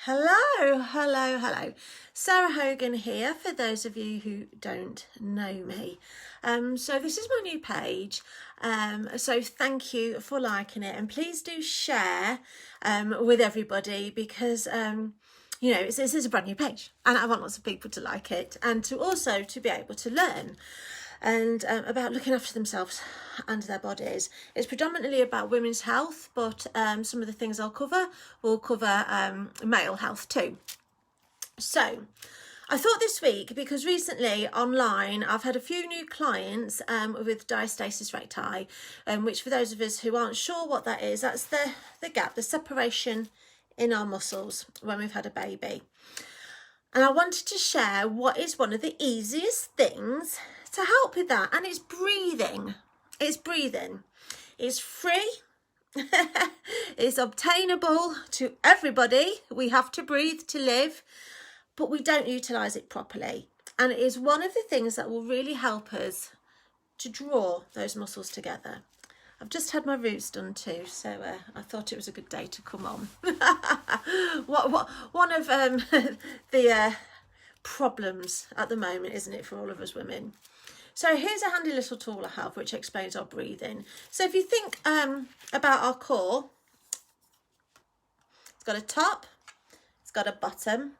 Hello. Sarah Hogan here, for those of you who don't know me. So this is my new page, so thank you for liking it, and please do share with everybody, because you know, this is a brand new page and I want lots of people to like it, and to also to be able to learn and about looking after themselves and their bodies. It's predominantly about women's health, but some of the things I'll cover will cover male health too. So I thought this week, because recently online I've had a few new clients with Diastasis Recti, which, for those of us who aren't sure what that is, that's the gap, the separation in our muscles when we've had a baby. And I wanted to share what is one of the easiest things to help with that, and it's breathing. It's free. It's obtainable to everybody. We have to breathe to live, but we don't utilise it properly. And it is one of the things that will really help us to draw those muscles together. I've just had my roots done too, so I thought it was a good day to come on. One of the problems at the moment, isn't it, for all of us women? So here's a handy little tool I have which explains our breathing. So if you think about our core, it's got a top, it's got a bottom,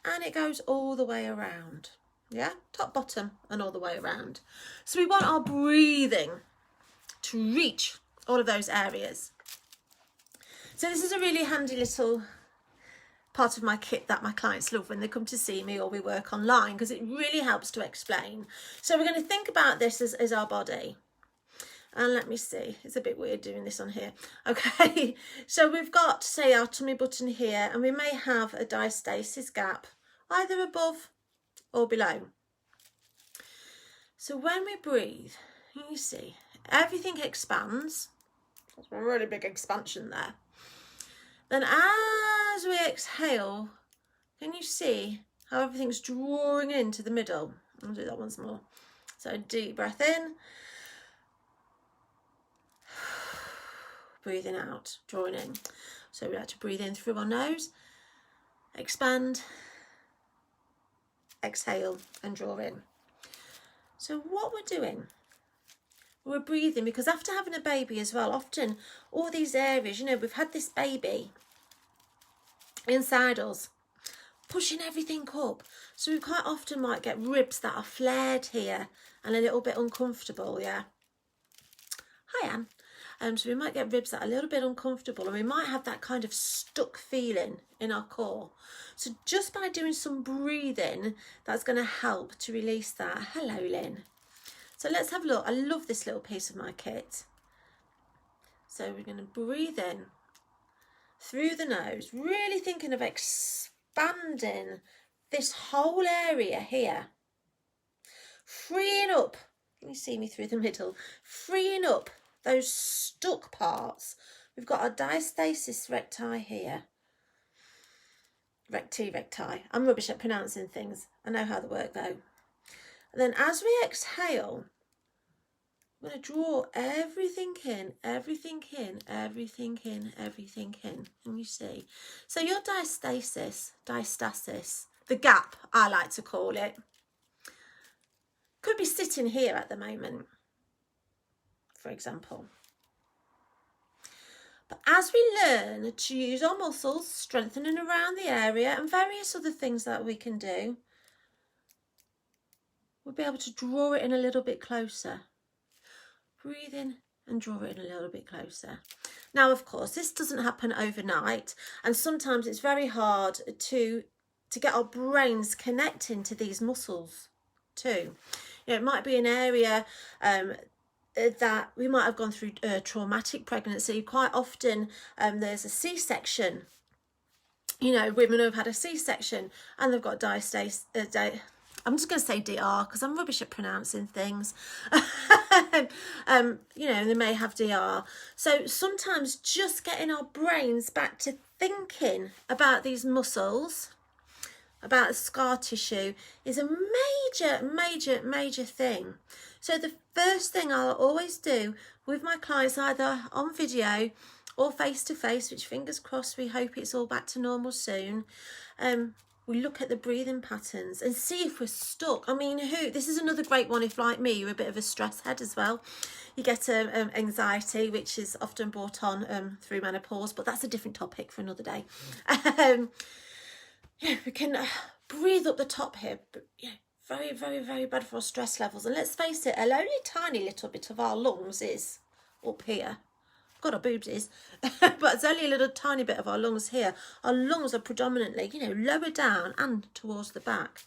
and it goes all the way around. Yeah, top, bottom, and all the way around. So we want our breathing to reach all of those areas. So this is a really handy little part of my kit that my clients love when they come to see me or we work online, because it really helps to explain. So we're going to think about this as our body. And let me see, it's a bit weird doing this on here. Okay, so we've got, say, our tummy button here, and we may have a diastasis gap either above or below. So when we breathe, you see, everything expands. There's a really big expansion there. Then as we exhale, can you see how everything's drawing into the middle? I'll do that once more. So deep breath in, breathing out, drawing in. So we like to breathe in through our nose, expand, exhale, and draw in. So what we're doing, we're breathing, because after having a baby as well, often all these areas, you know, we've had this baby inside us pushing everything up, so we quite often might get ribs that are flared here and a little bit uncomfortable. Yeah, hi Anne. So we might get ribs that are a little bit uncomfortable, and we might have that kind of stuck feeling in our core. So just by doing some breathing, that's going to help to release that. Hello Lynn. So let's have a look. I love this little piece of my kit. So we're going to breathe in through the nose, really thinking of expanding this whole area here. Freeing up, can you see me through the middle? Freeing up those stuck parts. We've got our diastasis recti here. Recti. I'm rubbish at pronouncing things. I know how they work though. And then as we exhale, we're going to draw everything in. Can you see? So your diastasis, the gap, I like to call it, could be sitting here at the moment, for example. But as we learn to use our muscles, strengthening around the area, and various other things that we can do, we'll be able to draw it in a little bit closer. Breathe in and draw it in a little bit closer. Now, of course, this doesn't happen overnight, and sometimes it's very hard to get our brains connecting to these muscles too. You know, it might be an area that we might have gone through a traumatic pregnancy. Quite often there's a C-section. You know, women who have had a C-section and they've got diastasis. I'm just going to say DR because I'm rubbish at pronouncing things. You know, they may have DR. So sometimes just getting our brains back to thinking about these muscles, about scar tissue, is a major thing. So the first thing I'll always do with my clients, either on video or face to face, which fingers crossed, we hope it's all back to normal soon. We look at the breathing patterns and see if we're stuck. I mean, this is another great one if, like me, you're a bit of a stress head as well. You get anxiety, which is often brought on through menopause, but that's a different topic for another day. Yeah, we can breathe up the top here, but yeah, very, very, very bad for our stress levels. And let's face it, a only tiny little bit of our lungs is up here. God, our boobs is, but it's only a little tiny bit of our lungs here. Our lungs are predominantly, lower down and towards the back.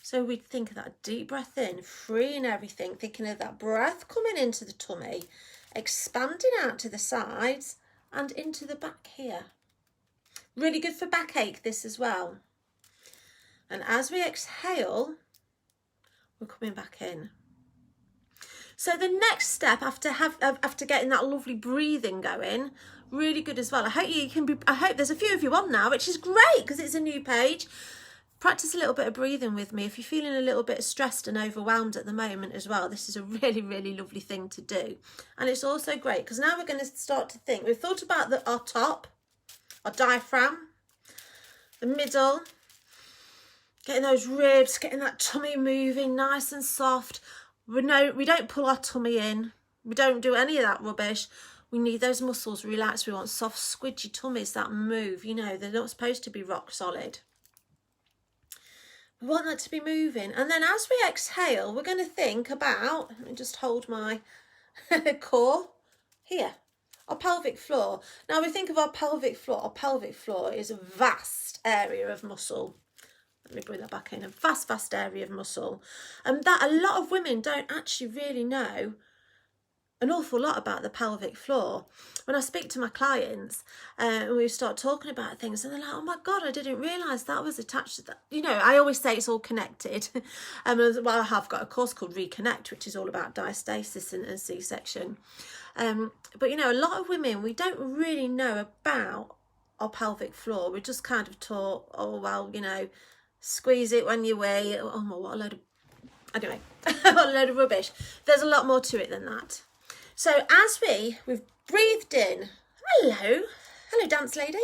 So we think of that deep breath in, freeing everything, thinking of that breath coming into the tummy, expanding out to the sides and into the back here. Really good for backache, this as well. And as we exhale, we're coming back in. So the next step after getting that lovely breathing going, really good as well. I hope there's a few of you on now, which is great because it's a new page. Practice a little bit of breathing with me if you're feeling a little bit stressed and overwhelmed at the moment as well. This is a really, really lovely thing to do. And it's also great because now we're going to start to think. We've thought about our top, our diaphragm, the middle, getting those ribs, getting that tummy moving nice and soft. We don't pull our tummy in. We don't do any of that rubbish. We need those muscles relaxed. We want soft, squidgy tummies that move. They're not supposed to be rock solid. We want that to be moving. And then as we exhale, we're going to think about, let me just hold my core here, our pelvic floor. Now we think of our pelvic floor. Our pelvic floor is a vast area of muscle. Let me bring that back in. A vast, vast area of muscle. And that a lot of women don't actually really know an awful lot about the pelvic floor. When I speak to my clients and we start talking about things and they're like, oh my God, I didn't realise that was attached to that. I always say it's all connected. Well, I have got a course called Reconnect, which is all about diastasis and C-section. But, a lot of women, we don't really know about our pelvic floor. We're just kind of taught, oh, well, squeeze it when you weigh. Oh, what a load of... Anyway, what a load of rubbish. There's a lot more to it than that. So as we've breathed in, hello dance lady.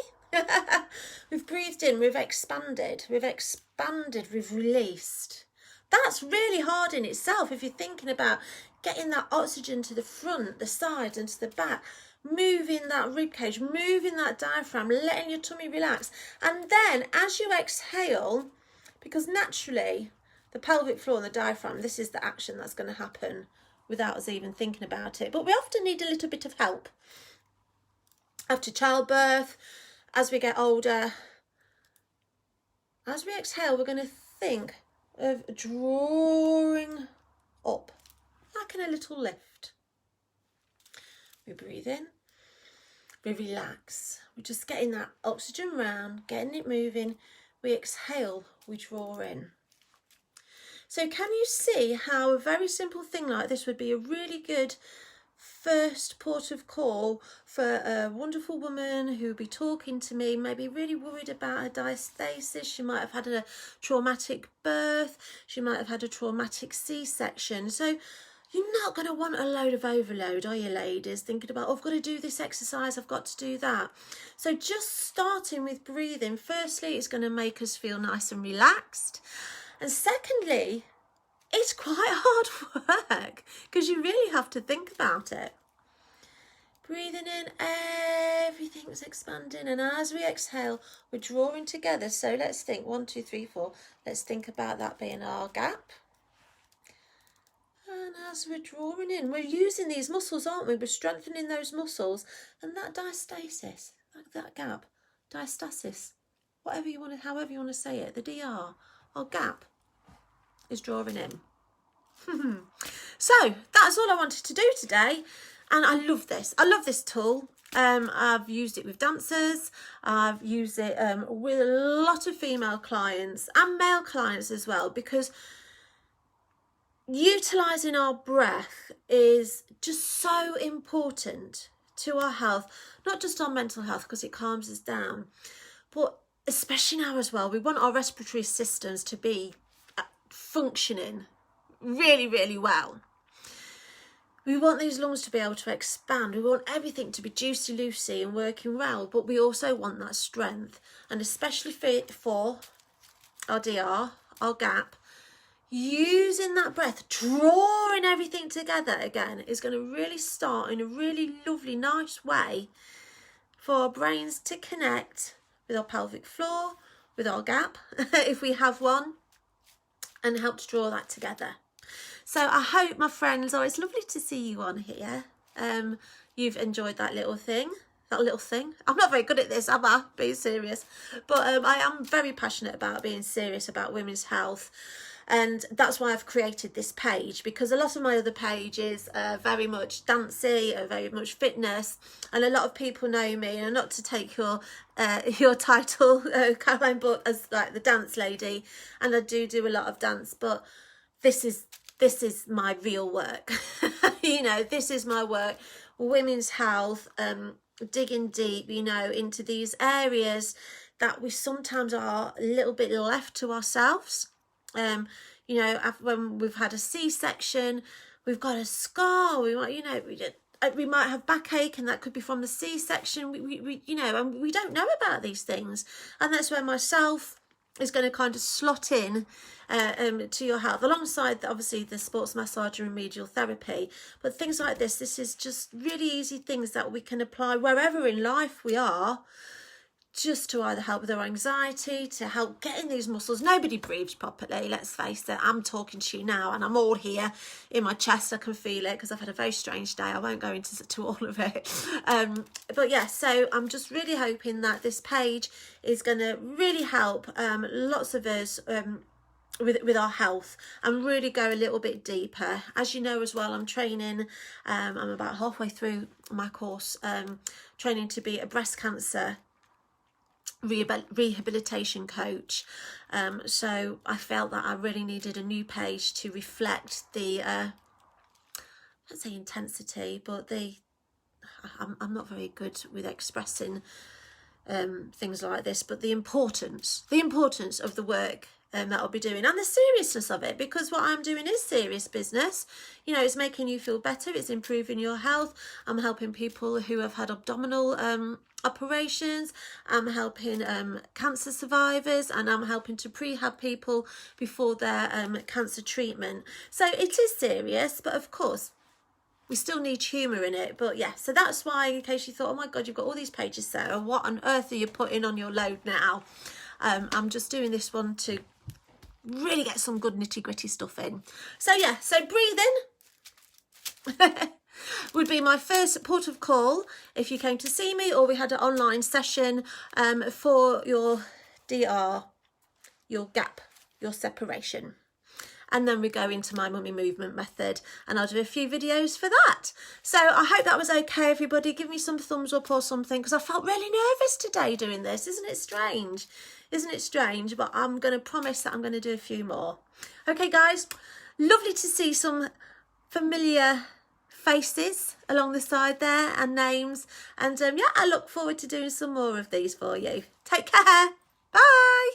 We've breathed in, we've expanded, we've released. That's really hard in itself if you're thinking about getting that oxygen to the front, the sides and to the back, moving that rib cage, moving that diaphragm, letting your tummy relax. And then as you exhale, because naturally the pelvic floor and the diaphragm, this is the action that's going to happen without us even thinking about it. But we often need a little bit of help. After childbirth, as we get older, as we exhale, we're going to think of drawing up, like in a little lift. We breathe in, we relax. We're just getting that oxygen round, getting it moving. We exhale, we draw in. So can you see how a very simple thing like this would be a really good first port of call for a wonderful woman who would be talking to me, maybe really worried about her diastasis. She might have had a traumatic birth. She might have had a traumatic C-section. So you're not going to want a load of overload, are you, ladies? Thinking about, oh, I've got to do this exercise, I've got to do that. So just starting with breathing, firstly, it's going to make us feel nice and relaxed. And secondly, it's quite hard work because you really have to think about it. Breathing in, everything's expanding. And as we exhale, we're drawing together. So let's think, 1, 2, 3, 4. Let's think about that being our gap. And as we're drawing in, we're using these muscles, aren't we? We're strengthening those muscles. And that diastasis, that gap, diastasis, however you want to say it, the DR, or gap, is drawing in. So that's all I wanted to do today, and I love this tool. I've used it with dancers, I've used it with a lot of female clients and male clients as well, because utilising our breath is just so important to our health, not just our mental health because it calms us down, but especially now as well, we want our respiratory systems to be functioning really, really well. We want these lungs to be able to expand. We want everything to be juicy-loosey and working well, but we also want that strength. And especially for our DR, our gap, using that breath, drawing everything together again is going to really start in a really lovely, nice way for our brains to connect with our pelvic floor, with our gap, if we have one, and help to draw that together. So I hope, my friends, it's lovely to see you on here. You've enjoyed that little thing. I'm not very good at this, am I? Being serious. But I am very passionate about being serious about women's health. And that's why I've created this page, because a lot of my other pages are very much dancey, are very much fitness, and a lot of people know me, and not to take your title, Caroline, but as like the dance lady, and I do a lot of dance, but this is my real work. You know, this is my work, women's health, digging deep, you know, into these areas that we sometimes are a little bit left to ourselves. You know, when we've had a C-section, we've got a scar, we might have backache, and that could be from the C-section. We you know, and we don't know about these things, and that's where myself is going to kind of slot in to your health, alongside obviously the sports massage and remedial therapy. But things like this is just really easy things that we can apply wherever in life we are, just to either help with our anxiety, to help getting these muscles. Nobody breathes properly, let's face it. I'm talking to you now and I'm all here in my chest. I can feel it because I've had a very strange day. I won't go into all of it. But yeah, so I'm just really hoping that this page is going to really help lots of us with our health, and really go a little bit deeper. As you know as well, I'm training, I'm about halfway through my course, training to be a breast cancer rehabilitation coach. So I felt that I really needed a new page to reflect the I don't say intensity, but I'm not very good with expressing things like this, but the importance of the work that I'll be doing, and the seriousness of it, because what I'm doing is serious business. You know, it's making you feel better, it's improving your health. I'm helping people who have had abdominal operations, I'm helping cancer survivors, and I'm helping to prehab people before their cancer treatment. So it is serious, but of course we still need humour in it. But yeah, so that's why, in case you thought, oh my god, you've got all these pages, Sarah, what on earth are you putting on your load now? I'm just doing this one to really get some good nitty gritty stuff in. So yeah, so breathing would be my first port of call if you came to see me, or we had an online session for your DR, your gap, your separation. And then we go into my mummy movement method, and I'll do a few videos for that. So I hope that was okay, everybody. Give me some thumbs up or something, because I felt really nervous today doing this. Isn't it strange? Isn't it strange? But I'm going to promise that I'm going to do a few more. Okay, guys, lovely to see some familiar faces along the side there and names. And yeah, I look forward to doing some more of these for you. Take care. Bye.